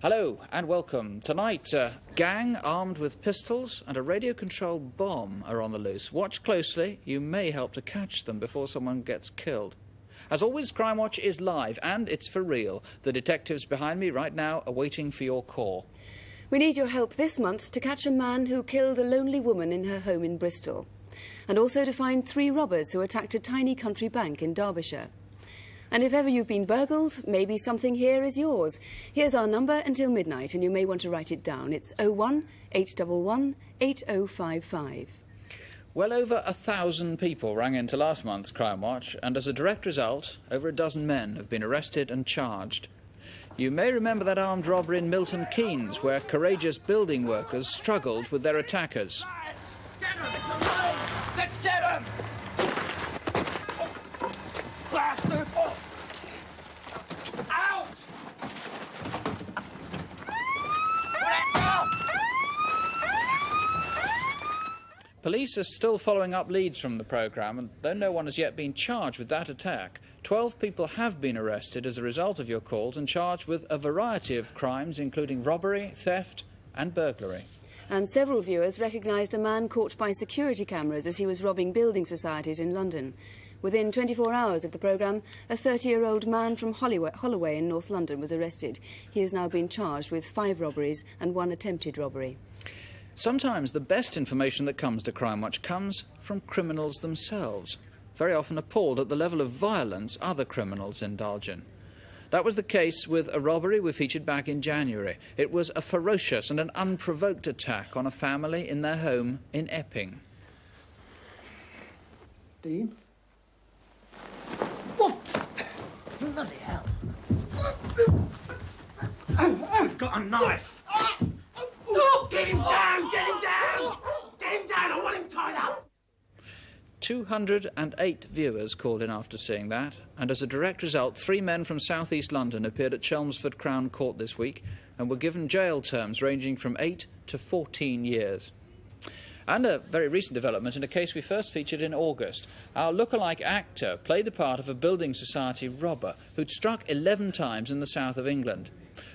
Hello and welcome. Tonight, a gang armed with pistols and a radio-controlled bomb are on the loose. Watch closely. You may help to catch them before someone gets killed. As always, Crimewatch is live and it's for real. The detectives behind me right now are waiting for your call. We need your help this month to catch a man who killed a lonely woman in her home in Bristol. And also to find 3 robbers who attacked a tiny country bank in Derbyshire. And if ever you've been burgled, maybe something here is yours. Here's our number until midnight, and you may want to write it down. It's 01-811-8055. Well over 1,000 people rang into last month's Crimewatch, and as a direct result, over a dozen men have been arrested and charged. You may remember that armed robbery in Milton Keynes, where courageous building workers struggled with their attackers. Get him! It's a raid! Let's get him! Bastard! Out! Police are still following up leads from the programme, and though no one has yet been charged with that attack, 12 people have been arrested as a result of your calls and charged with a variety of crimes, including robbery, theft and burglary. And several viewers recognised a man caught by security cameras as he was robbing building societies in London. Within 24 hours of the programme, a 30-year-old man from Holloway in North London was arrested. He has now been charged with 5 robberies and 1 attempted robbery. Sometimes the best information that comes to Crimewatch comes from criminals themselves, very often appalled at the level of violence other criminals indulge in. That was the case with a robbery we featured back in January. It was a ferocious and an unprovoked attack on a family in their home in Epping. Dean? What? Bloody hell. I've got a knife! Get him down! Get him down! Get him down! I want him tied up! 208 viewers called in after seeing that, and as a direct result, 3 men from South East London appeared at Chelmsford Crown Court this week and were given jail terms ranging from 8 to 14 years. And a very recent development in a case we first featured in August. Our lookalike actor played the part of a building society robber who'd struck 11 times in the south of England.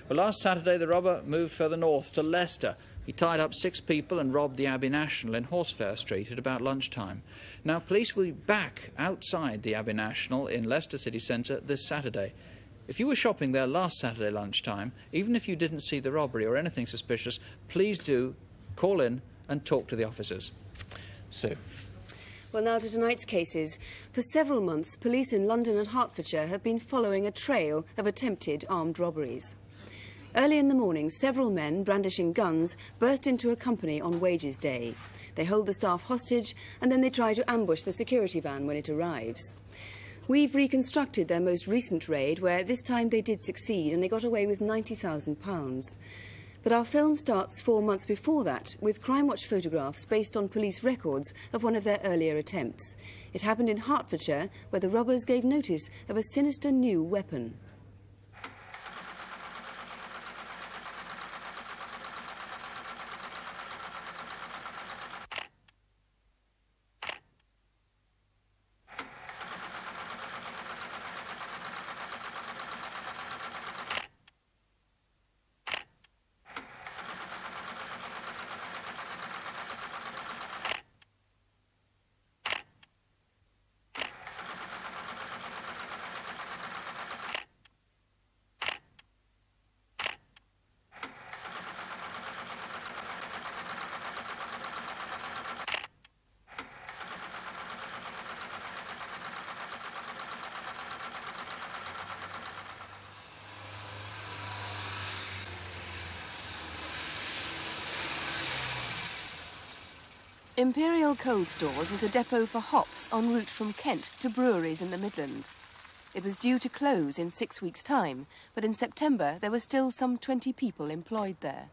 Well, last Saturday the robber moved further north to Leicester. He tied up 6 people and robbed the Abbey National in Horsefair Street at about lunchtime. Now, police will be back outside the Abbey National in Leicester city centre this Saturday. If you were shopping there last Saturday lunchtime, even if you didn't see the robbery or anything suspicious, please do call in and talk to the officers. Sue. Well, now to tonight's cases. For several months, police in London and Hertfordshire have been following a trail of attempted armed robberies. Early in the morning, several men, brandishing guns, burst into a company on Wages Day. They hold the staff hostage and then they try to ambush the security van when it arrives. We've reconstructed their most recent raid, where this time they did succeed and they got away with £90,000. But our film starts 4 months before that, with Crimewatch photographs based on police records of one of their earlier attempts. It happened in Hertfordshire, where the robbers gave notice of a sinister new weapon. Imperial Coal Stores was a depot for hops en route from Kent to breweries in the Midlands. It was due to close in 6 weeks' time, but in September there were still some 20 people employed there.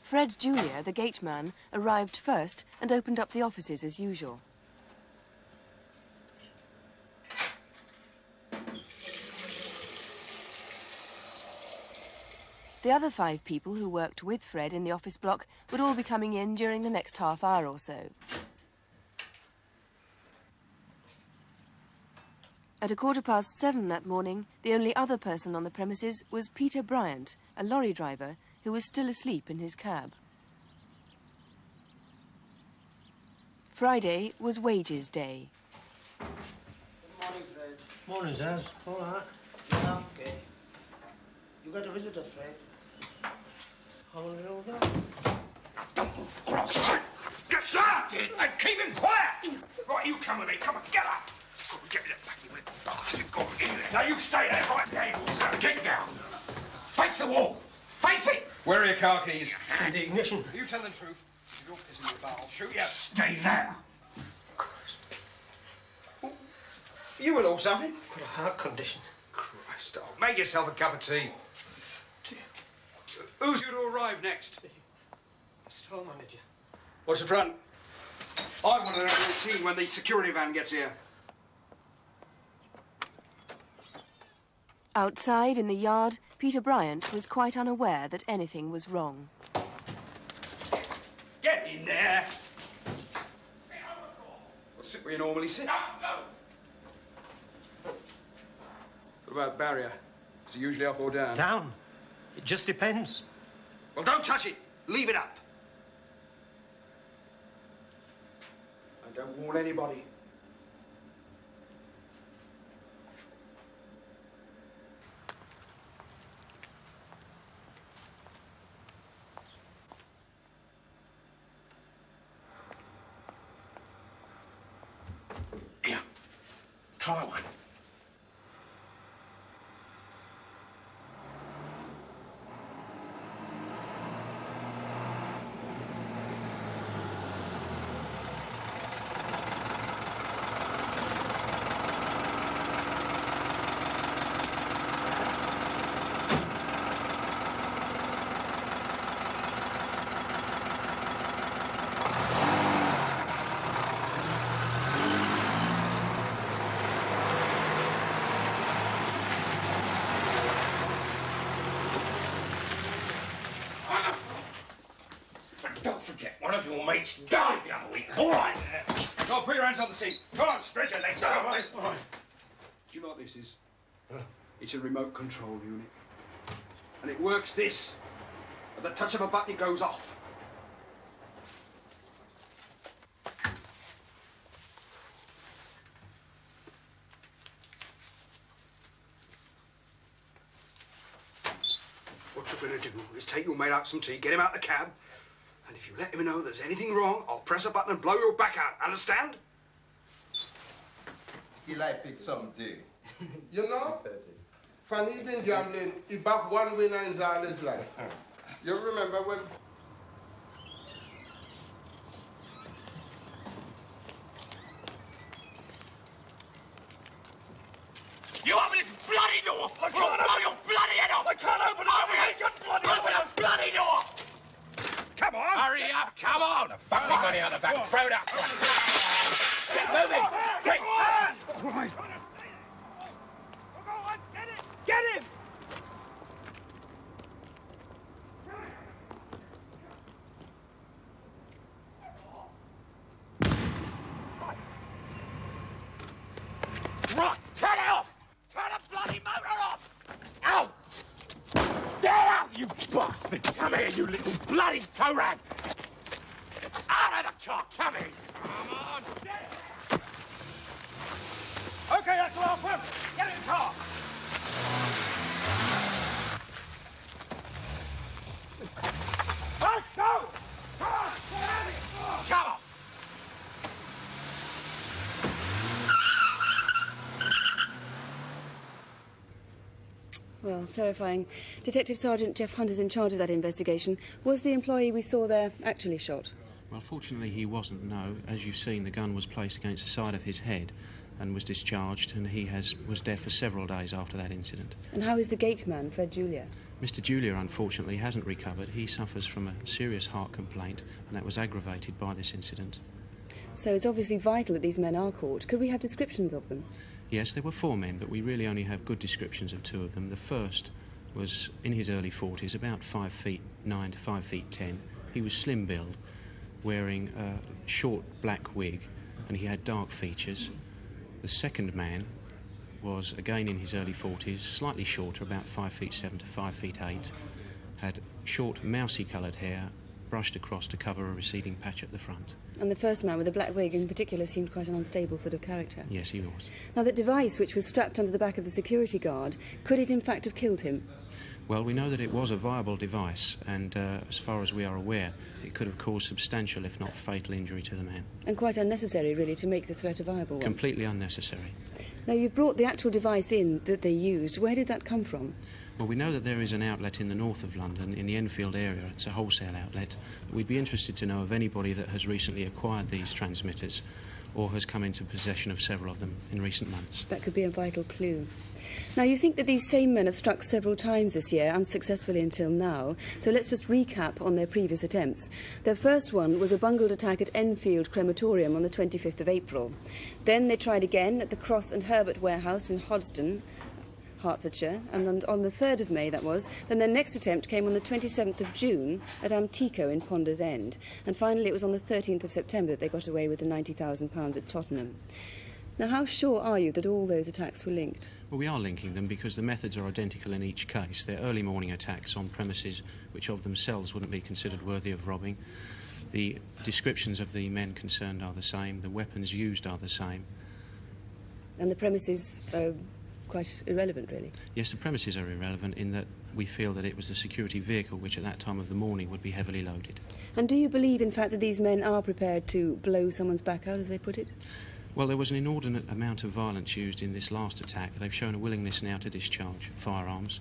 Fred Jr., the gate man, arrived first and opened up the offices as usual. The other 5 people who worked with Fred in the office block would all be coming in during the next half hour or so. At 7:15 that morning, the only other person on the premises was Peter Bryant, a lorry driver who was still asleep in his cab. Friday was wages day. Good morning, Fred. Morning, Zaz. All right. Yeah, okay. You got a visitor, Fred. I wonder all that. Get down! And keep him quiet! Right, you come with me. Come on, get up! Get it back, you little bastard. Go in there. Now, you stay there. Right, there. Get down. Face the wall. Face it! Where are your car keys? In the ignition. You tell the truth. If you're pissing your bar, I'll shoot you. Stay there. Christ. You will or something? Got a heart condition. Christ, oh, make yourself a cup of tea. Who's due to arrive next? The store manager. What's the front? I want to know the routine when the security van gets here. Outside in the yard, Peter Bryant was quite unaware that anything was wrong. Get in there. Well, sit where you normally sit. No. What about barrier? Is it usually up or down? Down. It just depends. Well, don't touch it. Leave it up. And don't warn anybody. Here. Try one. Don't forget, one of your mates died the other week. All right. Go on, put your hands on the seat. Come on, spread your legs. All right. Do you know what this is? It's a remote control unit. And it works this. At the touch of a button, it goes off. What you're going to do is take your mate out some tea, get him out the cab, and if you let him know there's anything wrong, I'll press a button and blow your back out. Understand? He like pick something. You know, from he been gambling, he back one winner in all his life. You remember when... You open this bloody door! I can't blow your bloody head off! I can't open it! Open the bloody door! Come on! Hurry up, come on! The fucking money out the back, throw it up! Get moving! Quick! Right. Go on, get it! Get him! Right, turn it off! Turn the bloody motor off! Ow! Get out, you bastard! Come here, you little bloody toe rag! Out of the car, come here! Come on, get it! Okay, that's the last one! Get in the car! Right, go! Come on, get out of here! Come on! Well, terrifying. Detective Sergeant Jeff Hunter's in charge of that investigation. Was the employee we saw there actually shot? Well, fortunately he wasn't, no. As you've seen, the gun was placed against the side of his head and was discharged, and he was dead for several days after that incident. And how is the gate man, Fred Julia? Mr. Julia, unfortunately, hasn't recovered. He suffers from a serious heart complaint, and that was aggravated by this incident. So it's obviously vital that these men are caught. Could we have descriptions of them? Yes, there were 4 men, but we really only have good descriptions of 2 of them. The first was in his early 40s, about 5'9" to 5'10". He was slim build, wearing a short black wig, and he had dark features. The second man was again in his early 40s, slightly shorter, about 5'7" to 5'8", had short mousy coloured hair, brushed across to cover a receding patch at the front. And the first man with the black wig in particular seemed quite an unstable sort of character. Yes, he was. Now, that device which was strapped onto the back of the security guard, could it in fact have killed him? Well, we know that it was a viable device, and as far as we are aware, it could have caused substantial, if not fatal, injury to the man. And quite unnecessary, really, to make the threat a viable one. Completely unnecessary. Now, you've brought the actual device in that they used. Where did that come from? Well, we know that there is an outlet in the north of London, in the Enfield area. It's a wholesale outlet. We'd be interested to know of anybody that has recently acquired these transmitters or has come into possession of several of them in recent months. That could be a vital clue. Now, you think that these same men have struck several times this year, unsuccessfully until now, so let's just recap on their previous attempts. Their first one was a bungled attack at Enfield Crematorium on the 25th of April. Then they tried again at the Cross and Herbert warehouse in Hoddesdon, Hertfordshire, and on the 3rd of May, that was. Then their next attempt came on the 27th of June at Amtico in Ponders End. And finally, it was on the 13th of September that they got away with the £90,000 at Tottenham. Now, how sure are you that all those attacks were linked? Well, we are linking them because the methods are identical in each case. They're early morning attacks on premises which of themselves wouldn't be considered worthy of robbing. The descriptions of the men concerned are the same. The weapons used are the same. And the premises are quite irrelevant, really? Yes, the premises are irrelevant in that we feel that it was the security vehicle which at that time of the morning would be heavily loaded. And do you believe, in fact, that these men are prepared to blow someone's back out, as they put it? Well, there was an inordinate amount of violence used in this last attack. They've shown a willingness now to discharge firearms,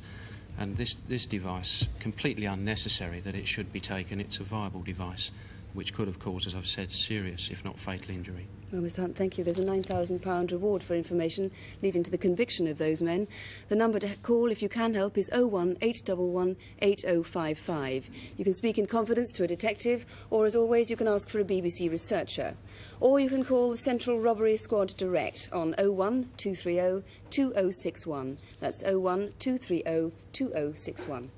and this device, completely unnecessary that it should be taken. It's a viable device which could have caused, as I've said, serious, if not fatal injury. Well, Mr Hunt, thank you. There's a £9,000 reward for information leading to the conviction of those men. The number to call, if you can help, is 01811 8055. You can speak in confidence to a detective, or as always, you can ask for a BBC researcher. Or you can call the Central Robbery Squad direct on 01230 2061. That's 01230 2061.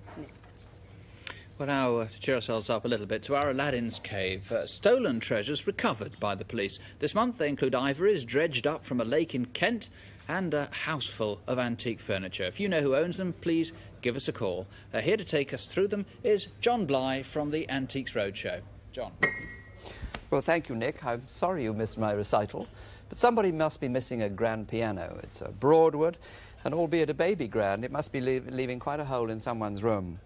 Well, now, to cheer ourselves up a little bit, to our Aladdin's cave. Stolen treasures recovered by the police. This month they include ivories dredged up from a lake in Kent and a house full of antique furniture. If you know who owns them, please give us a call. Here to take us through them is John Bly from the Antiques Roadshow. John. Well, thank you, Nick. I'm sorry you missed my recital, but somebody must be missing a grand piano. It's a Broadwood, and albeit a baby grand, it must be leaving quite a hole in someone's room.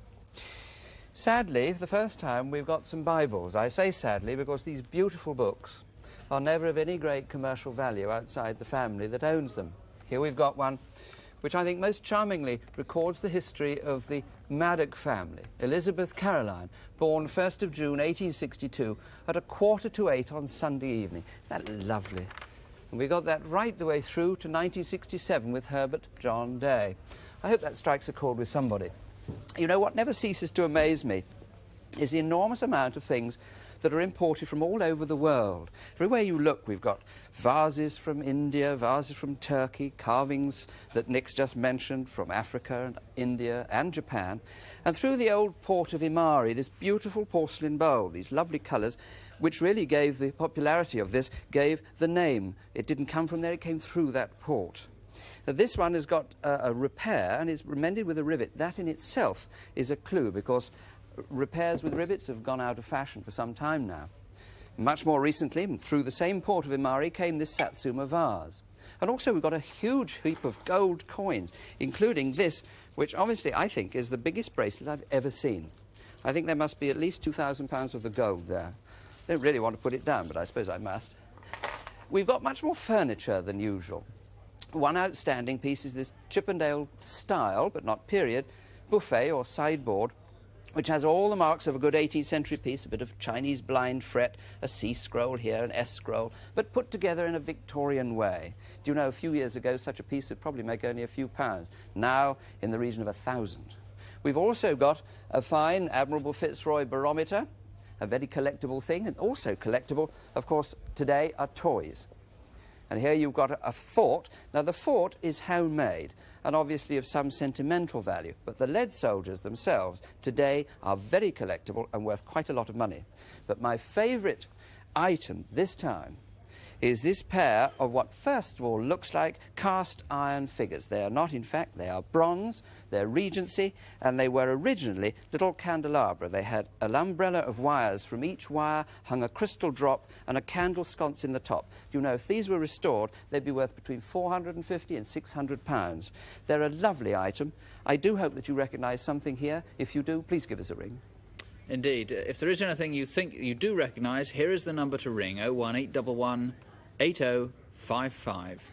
Sadly, for the first time, we've got some Bibles. I say sadly because these beautiful books are never of any great commercial value outside the family that owns them. Here we've got one which I think most charmingly records the history of the Maddock family, Elizabeth Caroline, born 1st of June 1862 at 7:45 on Sunday evening. Isn't that lovely? And we got that right the way through to 1967 with Herbert John Day. I hope that strikes a chord with somebody. You know, what never ceases to amaze me is the enormous amount of things that are imported from all over the world. Everywhere you look, we've got vases from India, vases from Turkey, carvings that Nick's just mentioned from Africa and India and Japan. And through the old port of Imari, this beautiful porcelain bowl, these lovely colours, which really gave the popularity of this, gave the name. It didn't come from there, it came through that port. This one has got a repair and is mended with a rivet. That in itself is a clue, because repairs with rivets have gone out of fashion for some time now. Much more recently, through the same port of Imari, came this Satsuma vase. And also we've got a huge heap of gold coins, including this, which obviously I think is the biggest bracelet I've ever seen. I think there must be at least £2,000 of the gold there. I don't really want to put it down, but I suppose I must. We've got much more furniture than usual. One outstanding piece is this Chippendale style, but not period, buffet or sideboard, which has all the marks of a good 18th century piece, a bit of Chinese blind fret, a C scroll here, an S scroll, but put together in a Victorian way. Do you know, a few years ago, such a piece would probably make only a few pounds. Now, in the region of 1,000. We've also got a fine, admirable Fitzroy barometer, a very collectible thing, and also collectible, of course, today are toys. And here you've got a fort. Now, the fort is homemade and obviously of some sentimental value, but the lead soldiers themselves today are very collectible and worth quite a lot of money. But my favourite item this time is this pair of what first of all looks like cast iron figures. They are not, in fact, they are bronze, they're Regency, and they were originally little candelabra. They had an umbrella of wires. From each wire hung a crystal drop and a candle sconce in the top. Do you know, if these were restored, they'd be worth between 450 and 600 pounds. They're a lovely item. I do hope that you recognise something here. If you do, please give us a ring. Indeed. If there is anything you think you do recognise, here is the number to ring, 01811 8055.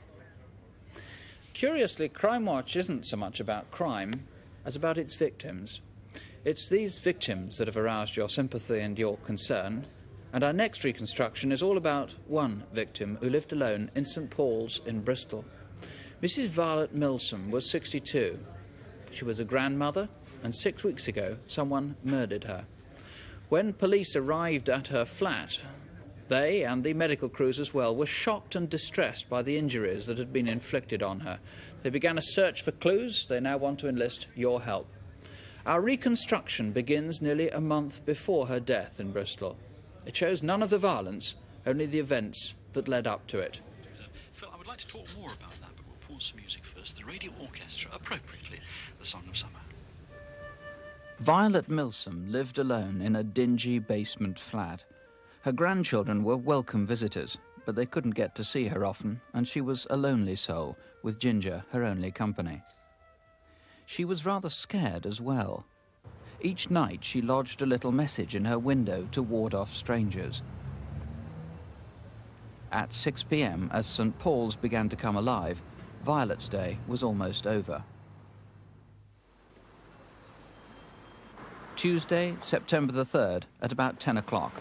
Curiously, Crimewatch isn't so much about crime as about its victims. It's these victims that have aroused your sympathy and your concern, and our next reconstruction is all about one victim who lived alone in St Paul's in Bristol. Mrs Violet Milsom was 62. She was a grandmother, and 6 weeks ago someone murdered her. When police arrived at her flat, they, and the medical crews as well, were shocked and distressed by the injuries that had been inflicted on her. They began a search for clues. They now want to enlist your help. Our reconstruction begins nearly a month before her death in Bristol. It shows none of the violence, only the events that led up to it. Phil, I would like to talk more about that, but we'll pause some music first. The Radio Orchestra, appropriately, the Song of Summer. Violet Milsom lived alone in a dingy basement flat. Her grandchildren were welcome visitors, but they couldn't get to see her often, and she was a lonely soul, with Ginger her only company. She was rather scared as well. Each night she lodged a little message in her window to ward off strangers. At 6 p.m, as St Paul's began to come alive, Violet's day was almost over. Tuesday, September the 3rd, at about 10 o'clock.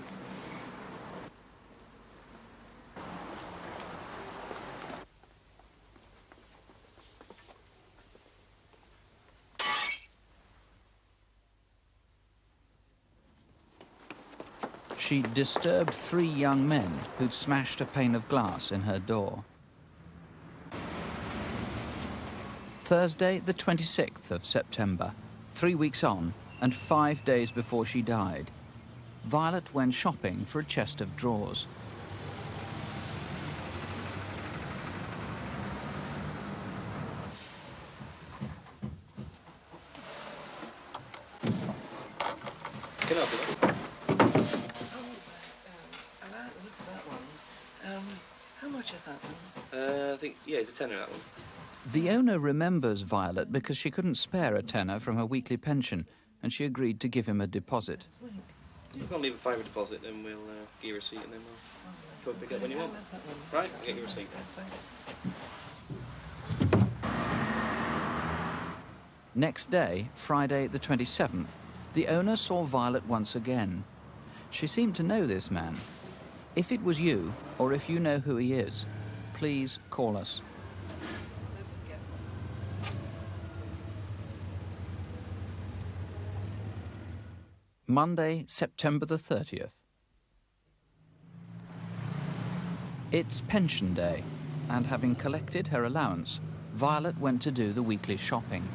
She disturbed 3 young men who'd smashed a pane of glass in her door. Thursday, the 26th of September, 3 weeks on, and 5 days before she died, Violet went shopping for a chest of drawers. Can I help you? How much is that one? I think, yeah, it's a tenner, that one. The owner remembers Violet because she couldn't spare a tenner from her weekly pension, and she agreed to give him a deposit. If you can't leave a favour deposit, then we'll get your receipt and then we'll come and pick up when you want. Right, I'll get your receipt. Next day, Friday the 27th, the owner saw Violet once again. She seemed to know this man. If it was you, or if you know who he is, please call us. Monday, September the 30th. It's pension day, and having collected her allowance, Violet went to do the weekly shopping.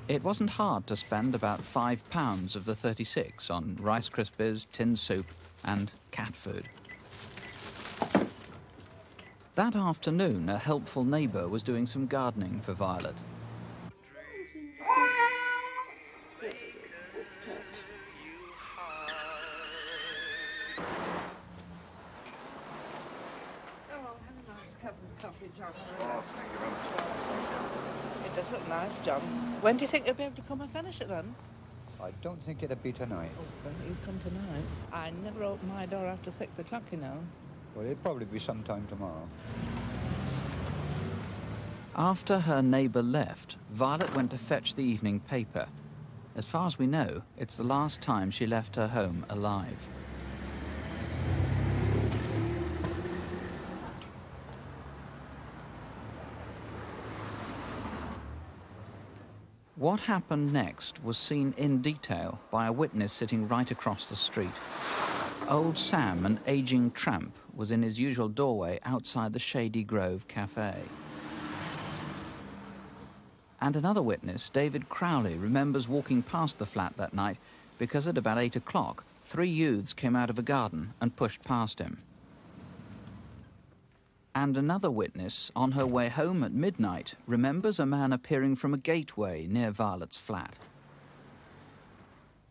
It wasn't hard to spend about £5 of the 36 on Rice Krispies, tin soup and cat food. That afternoon, a helpful neighbour was doing some gardening for Violet. It does look nice, John. When do you think you'll be able to come and finish it then? I don't think it'll be tonight. Oh, well, you come tonight. I never open my door after 6 o'clock, you know. Well, it'll probably be sometime tomorrow. After her neighbour left, Violet went to fetch the evening paper. As far as we know, it's the last time she left her home alive. What happened next was seen in detail by a witness sitting right across the street. Old Sam, an ageing tramp, was in his usual doorway outside the Shady Grove Cafe. And another witness, David Crowley, remembers walking past the flat that night because at about 8 o'clock, 3 youths came out of a garden and pushed past him. And another witness, on her way home at midnight, remembers a man appearing from a gateway near Violet's flat.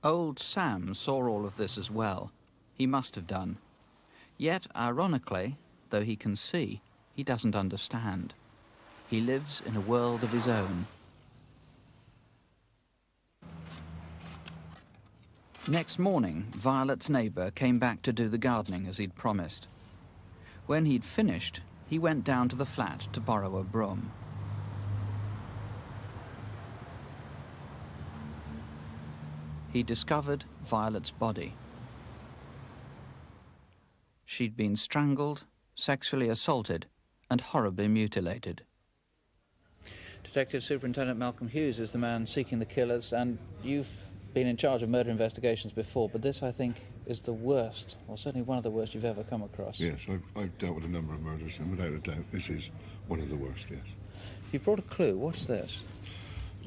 Old Sam saw all of this as well. He must have done. Yet, ironically, though he can see, he doesn't understand. He lives in a world of his own. Next morning, Violet's neighbour came back to do the gardening as he'd promised. When he'd finished, he went down to the flat to borrow a broom. He discovered Violet's body. She'd been strangled, sexually assaulted, and horribly mutilated. Detective Superintendent Malcolm Hughes is the man seeking the killers, and you've been in charge of murder investigations before, but this, I think, is the worst, or certainly one of the worst you've ever come across. Yes, I've dealt with a number of murders, and without a doubt, this is one of the worst, yes. You brought a clue. What's this?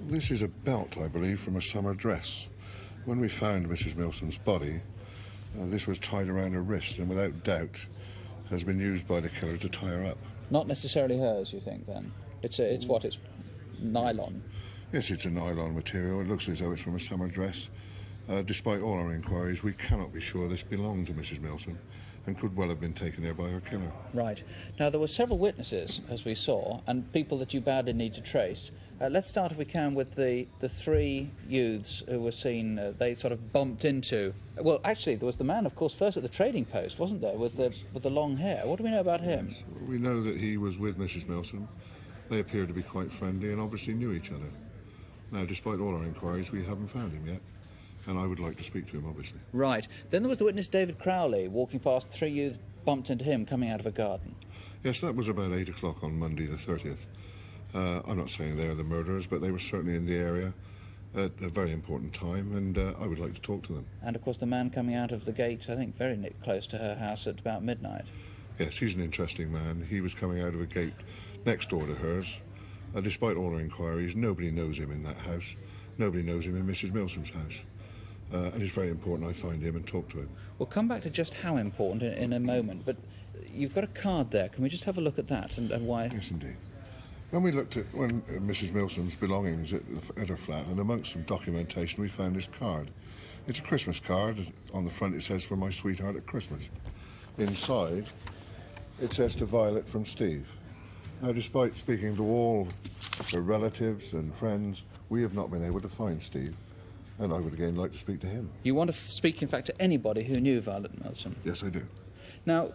This is a belt, I believe, from a summer dress. When we found Mrs. Milsom's body, this was tied around her wrist, and without doubt has been used by the killer to tie her up. Not necessarily hers, you think, then? It's nylon? Yes, it's a nylon material. It looks as though it's from a summer dress. Despite all our inquiries, we cannot be sure this belonged to Mrs. Milsom and could well have been taken there by her killer. Right. Now, there were several witnesses, as we saw, and people that you badly need to trace. Let's start, if we can, with the 3 youths who were seen, they sort of bumped into. Well, actually, there was the man, of course, first at the trading post, wasn't there, with the long hair. What do we know about him? Yes. We know that he was with Mrs. Milsom. They appeared to be quite friendly and obviously knew each other. Now, despite all our inquiries, we haven't found him yet, and I would like to speak to him, obviously. Right. Then there was the witness, David Crowley, walking past. 3 youths bumped into him coming out of a garden. Yes, that was about 8 o'clock on Monday the 30th. I'm not saying they're the murderers, but they were certainly in the area at a very important time, and I would like to talk to them. And, of course, the man coming out of the gate, I think, very close to her house at about midnight. Yes, he's an interesting man. He was coming out of a gate next door to hers. Despite all our inquiries, nobody knows him in that house. Nobody knows him in Mrs. Milsom's house. And it's very important I find him and talk to him. We'll come back to just how important in a moment, but you've got a card there. Can we just have a look at that and why? Yes, indeed. When we looked at Mrs. Milsom's belongings at her flat, and amongst some documentation, we found this card. It's a Christmas card. On the front it says, "For my sweetheart at Christmas." Inside, it says, "To Violet from Steve." Now, despite speaking to all her relatives and friends, we have not been able to find Steve, and I would again like to speak to him. You want to speak, in fact, to anybody who knew Violet Milsom? Yes, I do. Now,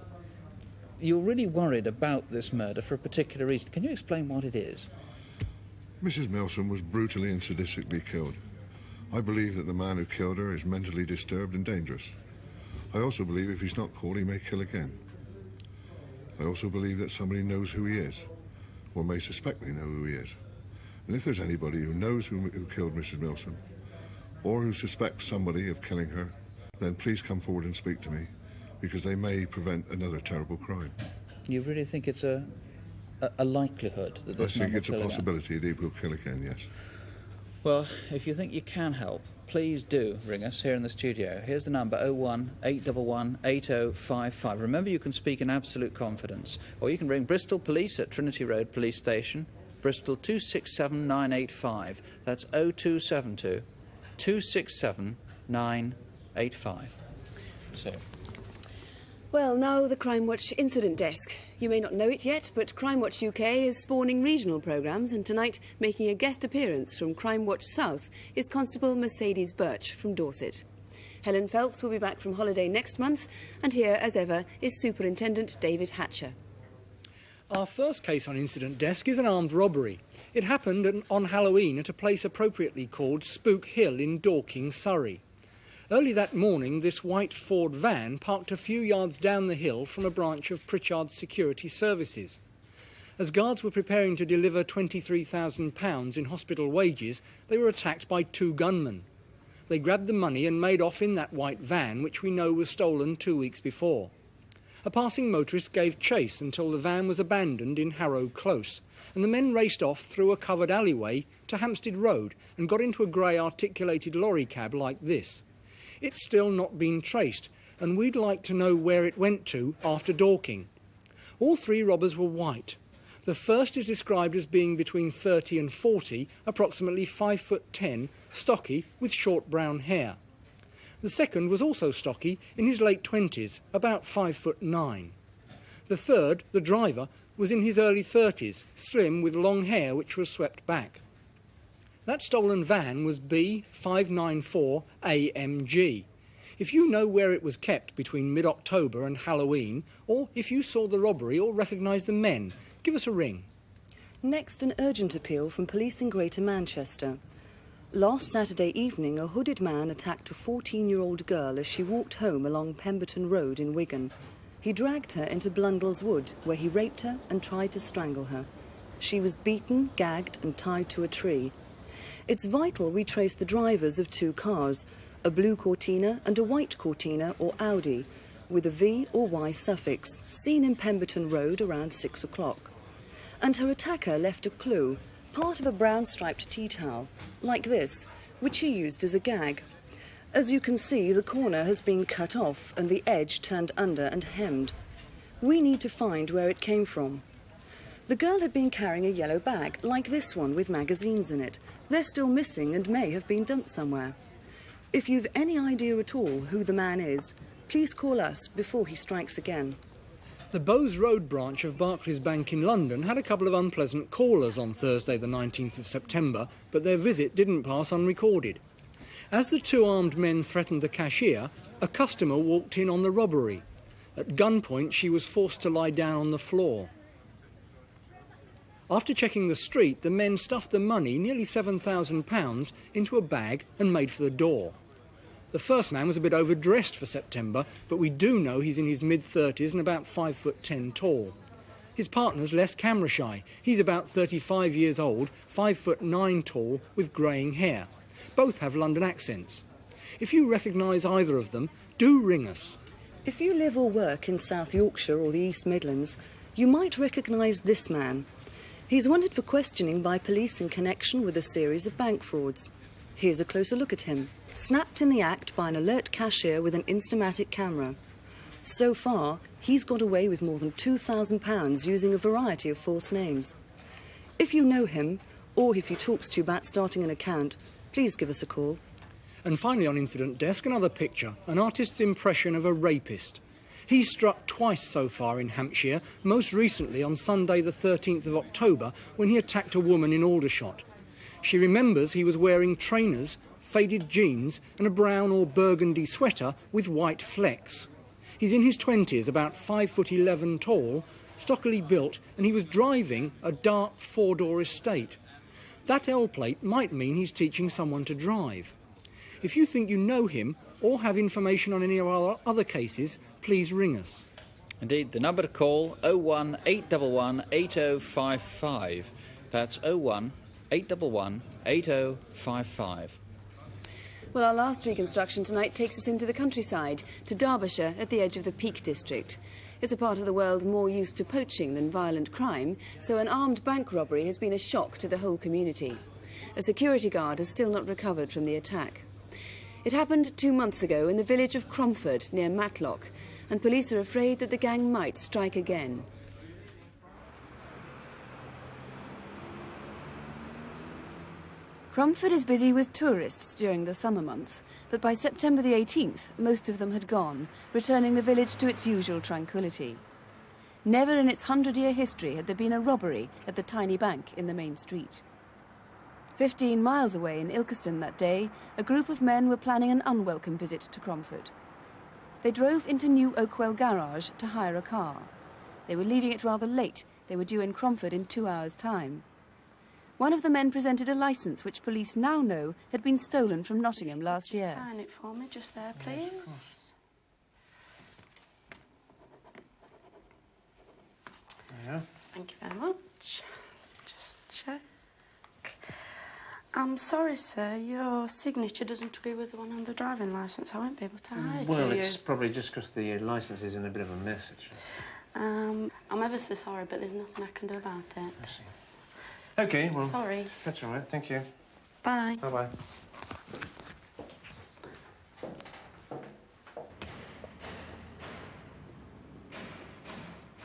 you're really worried about this murder for a particular reason. Can you explain what it is? Mrs. Milsom was brutally and sadistically killed. I believe that the man who killed her is mentally disturbed and dangerous. I also believe if he's not caught, he may kill again. I also believe that somebody knows who he is, or may suspect they know who he is. And if there's anybody who knows who killed Mrs. Milsom, or who suspects somebody of killing her, then please come forward and speak to me, because they may prevent another terrible crime. You really think it's a likelihood that this man will kill again? I think it's a possibility that he will kill again, yes. Well, if you think you can help, please do ring us here in the studio. Here's the number, 01 811 8055. Remember, you can speak in absolute confidence. Or you can ring Bristol Police at Trinity Road Police Station, Bristol 267 985. That's 0272 267 985. So. Well, now the Crimewatch Incident Desk. You may not know it yet, but Crimewatch UK is spawning regional programmes, and tonight, making a guest appearance from Crimewatch South, is Constable Mercedes Birch from Dorset. Helen Phelps will be back from holiday next month, and here, as ever, is Superintendent David Hatcher. Our first case on Incident Desk is an armed robbery. It happened on Halloween at a place appropriately called Spook Hill in Dorking, Surrey. Early that morning, this white Ford van parked a few yards down the hill from a branch of Pritchard's Security Services. As guards were preparing to deliver £23,000 in hospital wages, they were attacked by 2 gunmen. They grabbed the money and made off in that white van, which we know was stolen 2 weeks before. A passing motorist gave chase until the van was abandoned in Harrow Close, and the men raced off through a covered alleyway to Hampstead Road and got into a grey articulated lorry cab like this. It's still not been traced, and we'd like to know where it went to after Dorking. All 3 robbers were white. The first is described as being between 30 and 40, approximately 5'10", stocky, with short brown hair. The second was also stocky, in his late 20s, about 5'9". The third, the driver, was in his early 30s, slim with long hair which was swept back. That stolen van was B594AMG. If you know where it was kept between mid-October and Halloween, or if you saw the robbery or recognise the men, give us a ring. Next, an urgent appeal from police in Greater Manchester. Last Saturday evening, a hooded man attacked a 14-year-old girl as she walked home along Pemberton Road in Wigan. He dragged her into Blundell's Wood, where he raped her and tried to strangle her. She was beaten, gagged and tied to a tree. It's vital we trace the drivers of 2 cars, a blue Cortina and a white Cortina or Audi, with a V or Y suffix, seen in Pemberton Road around 6 o'clock. And her attacker left a clue, part of a brown-striped tea towel, like this, which he used as a gag. As you can see, the corner has been cut off and the edge turned under and hemmed. We need to find where it came from. The girl had been carrying a yellow bag, like this one, with magazines in it. They're still missing and may have been dumped somewhere. If you've any idea at all who the man is, please call us before he strikes again. The Bowes Road branch of Barclays Bank in London had a couple of unpleasant callers on Thursday the 19th of September, but their visit didn't pass unrecorded. As the 2 armed men threatened the cashier, a customer walked in on the robbery. At gunpoint, she was forced to lie down on the floor. After checking the street, the men stuffed the money, nearly £7,000, into a bag and made for the door. The first man was a bit overdressed for September, but we do know he's in his mid-30s and about 5'10" tall. His partner's less camera shy. He's about 35 years old, 5'9" tall, with greying hair. Both have London accents. If you recognise either of them, do ring us. If you live or work in South Yorkshire or the East Midlands, you might recognise this man. He's wanted for questioning by police in connection with a series of bank frauds. Here's a closer look at him, snapped in the act by an alert cashier with an Instamatic camera. So far, he's got away with more than £2,000 using a variety of false names. If you know him, or if he talks to you about starting an account, please give us a call. And finally on Incident Desk, another picture, an artist's impression of a rapist. He's struck twice so far in Hampshire, most recently on Sunday the 13th of October when he attacked a woman in Aldershot. She remembers he was wearing trainers, faded jeans and a brown or burgundy sweater with white flecks. He's in his 20s, about 5'11" tall, stockily built, and he was driving a dark 4-door estate. That L plate might mean he's teaching someone to drive. If you think you know him or have information on any of our other cases, please ring us. Indeed, the number to call, 01 811 8055. That's 01 811 8055. Well, our last reconstruction tonight takes us into the countryside, to Derbyshire at the edge of the Peak District. It's a part of the world more used to poaching than violent crime, so an armed bank robbery has been a shock to the whole community. A security guard has still not recovered from the attack. It happened 2 months ago in the village of Cromford, near Matlock, and police are afraid that the gang might strike again. Cromford is busy with tourists during the summer months, but by September the 18th, most of them had gone, returning the village to its usual tranquility. Never in its 100-year history had there been a robbery at the tiny bank in the main street. 15 miles away in Ilkeston that day, a group of men were planning an unwelcome visit to Cromford. They drove into New Oakwell Garage to hire a car. They were leaving it rather late. They were due in Cromford in 2 hours' time. One of the men presented a licence which police now know had been stolen from Nottingham last year. Sign it for me just there, please. Yeah. Thank you very much. Just check. I'm sorry, sir. Your signature doesn't agree with the one on the driving licence. I won't be able to hire to Well, you. it's probably just because the licence is in a bit of a mess, actually. I'm ever so sorry, but there's nothing I can do about it. I see. OK, well... Sorry. That's all right. Thank you. Bye. Bye-bye.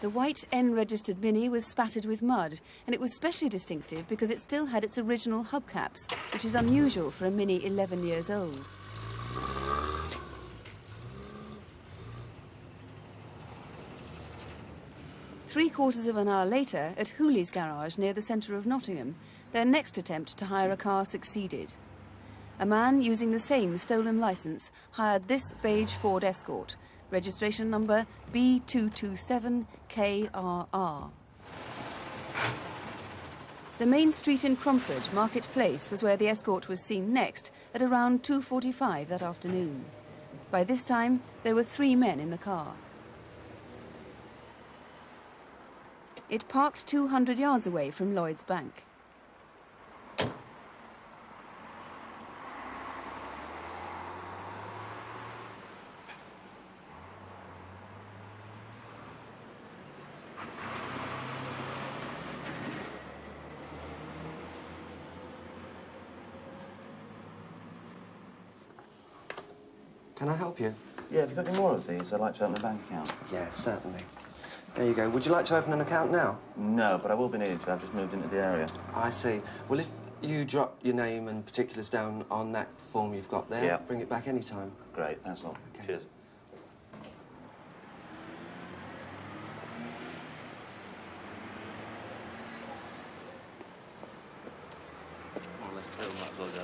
The white N-registered Mini was spattered with mud, and it was specially distinctive because it still had its original hubcaps, which is unusual for a Mini 11 years old. Three-quarters of an hour later, at Hooley's garage near the centre of Nottingham, their next attempt to hire a car succeeded. A man using the same stolen licence hired this beige Ford Escort, registration number B227KRR. The main street in Cromford, Market Place, was where the Escort was seen next at around 2:45 that afternoon. By this time, there were 3 men in the car. It parked 200 yards away from Lloyd's Bank. Can I help you? Yeah, have you got any more of these? I'd like to open a bank account. Yeah, certainly. There you go. Would you like to open an account now? No, but I will be needing to. I've just moved into the area. I see. Well, if you drop your name and particulars down on that form you've got there, bring it back any time. Great, thanks a lot. Okay. Cheers. Well, let's go. Might as well go.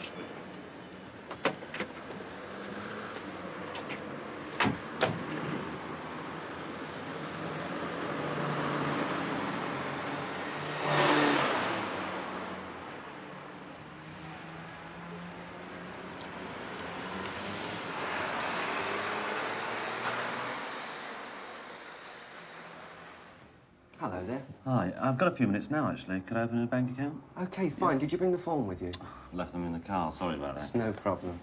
Hello there. Hi, I've got a few minutes now, actually. Could I open a bank account? OK, fine. Did you bring the form with you? Left them in the car. Sorry about that. It's no problem.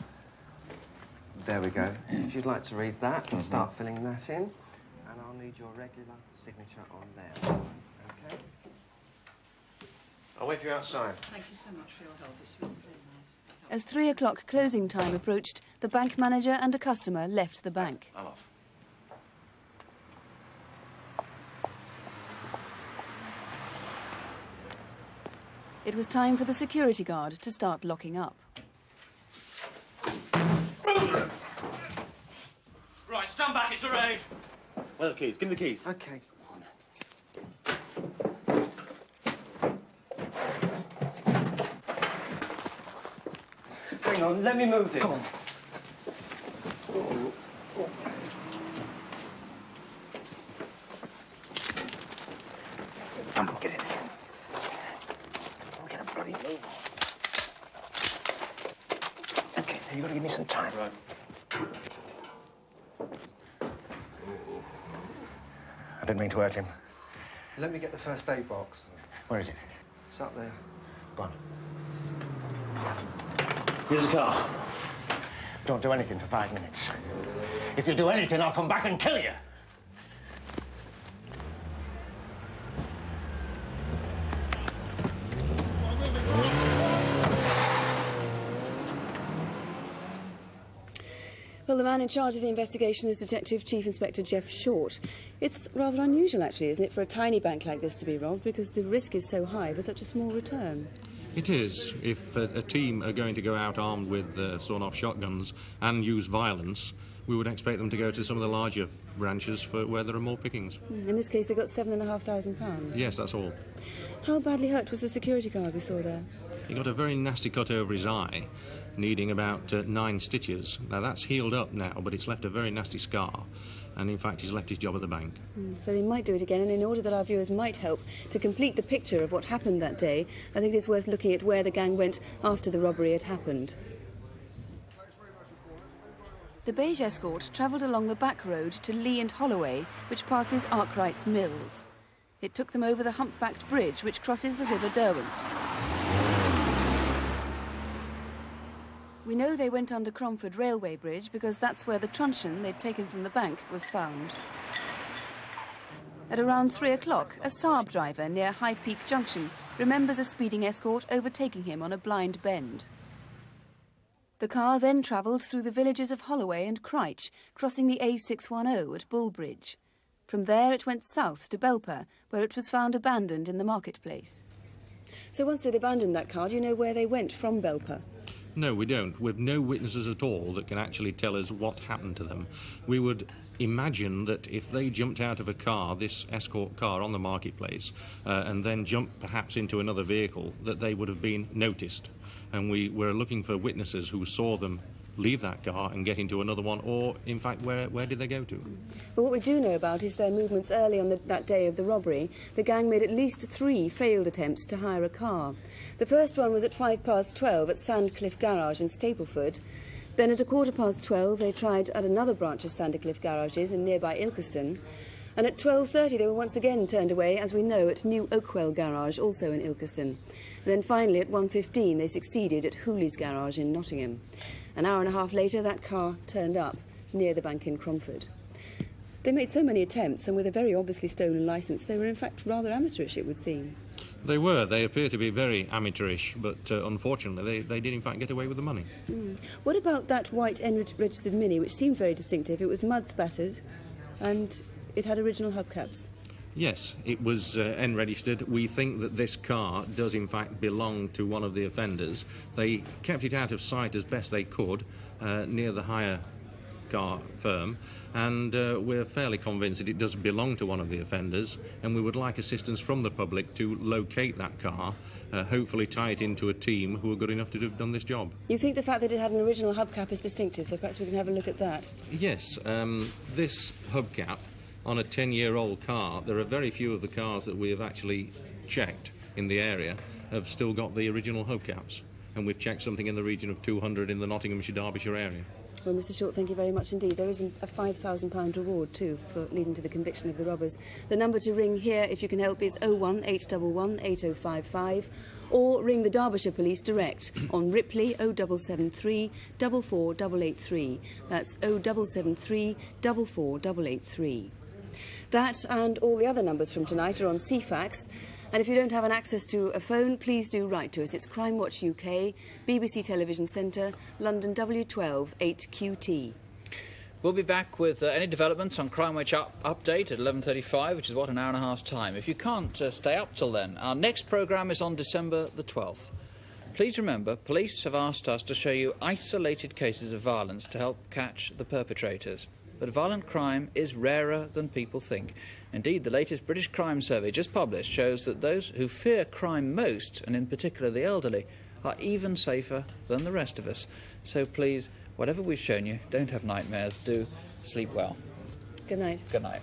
There we go. If you'd like to read that and start filling that in, and I'll need your regular signature on there. OK? I'll wait for you outside. Thank you so much for your help. It's really very nice. As 3 o'clock closing time approached, the bank manager and a customer left the bank. I'm off. It was time for the security guard to start locking up. Right, stand back, it's a raid. Where are the keys? Give me the keys. OK. Hang on, let me move it. Come on. Come on, get in here. Get a bloody move on. OK, now you've got to give me some time. Right. I didn't mean to hurt him. Let me get the first aid box. Where is it? It's up there. Go on. Here's the car. Don't do anything for 5 minutes. If you do anything, I'll come back and kill you. Well, the man in charge of the investigation is Detective Chief Inspector Jeff Short. It's rather unusual, actually, isn't it, for a tiny bank like this to be robbed, because the risk is so high for such a small return. It is. If a team are going to go out armed with sawn-off shotguns and use violence, we would expect them to go to some of the larger branches for where there are more pickings. In this case, they got £7,500. Yes, that's all. How badly hurt was the security guard we saw there? He got a very nasty cut over his eye, needing about 9 stitches. Now, that's healed up now, but it's left a very nasty scar. And, in fact, he's left his job at the bank. So they might do it again, and in order that our viewers might help to complete the picture of what happened that day, I think it is worth looking at where the gang went after the robbery had happened. The beige Escort travelled along the back road to Lee and Holloway, which passes Arkwright's Mills. It took them over the humpbacked bridge which crosses the River Derwent. We know they went under Cromford Railway Bridge because that's where the truncheon they'd taken from the bank was found. At around 3 o'clock, a Saab driver near High Peak Junction remembers a speeding escort overtaking him on a blind bend. The car then travelled through the villages of Holloway and Cryche, crossing the A610 at Bullbridge. From there it went south to Belper, where it was found abandoned in the marketplace. So once they'd abandoned that car, do you know where they went from Belper? No, we don't. We've no witnesses at all that can actually tell us what happened to them. We would imagine that if they jumped out of a car, this escort car on the marketplace, and then jumped perhaps into another vehicle, that they would have been noticed. And we were looking for witnesses who saw them leave that car and get into another one, or, in fact, where did they go to? But what we do know about is their movements early on that day of the robbery. The gang made at least 3 failed attempts to hire a car. The first one was at 12:05 at Sandcliffe Garage in Stapleford. Then at 12:15 they tried at another branch of Sandcliffe Garages in nearby Ilkeston. And at 12:30 they were once again turned away, as we know, at New Oakwell Garage, also in Ilkeston. And then finally at 1:15 they succeeded at Hooley's Garage in Nottingham. An hour and a half later, that car turned up near the bank in Cromford. They made so many attempts, and with a very obviously stolen licence, they were in fact rather amateurish, it would seem. They were. They appear to be very amateurish, but unfortunately they did in fact get away with the money. What about that white N-registered Mini, which seemed very distinctive? It was mud-spattered, and it had original hubcaps. Yes, it was N-registered. We think that this car does in fact belong to one of the offenders. They kept it out of sight as best they could near the hire car firm, and we're fairly convinced that it does belong to one of the offenders, and we would like assistance from the public to locate that car, hopefully tie it into a team who are good enough to have done this job. You think the fact that it had an original hubcap is distinctive, so perhaps we can have a look at that. Yes, this hubcap on a 10-year-old car, there are very few of the cars that we have actually checked in the area have still got the original hubcaps, and we've checked something in the region of 200 in the Nottinghamshire, Derbyshire area. Well, Mr. Short, thank you very much indeed. There is a £5,000 reward too for leading to the conviction of the robbers. The number to ring here, if you can help, is 01811 8055, or ring the Derbyshire Police direct on Ripley 0773 44883. That's 0773 44883. That and all the other numbers from tonight are on CFAX. And if you don't have an access to a phone, please do write to us. It's Crimewatch UK, BBC Television Centre, London W12 8QT. We'll be back with any developments on Crimewatch Update at 11:35, which is, what, an hour and a half's time. If you can't stay up till then, our next programme is on December the 12th. Please remember, police have asked us to show you isolated cases of violence to help catch the perpetrators. But violent crime is rarer than people think. Indeed, the latest British crime survey just published shows that those who fear crime most, and in particular the elderly, are even safer than the rest of us. So please, whatever we've shown you, don't have nightmares. Do sleep well. Good night. Good night.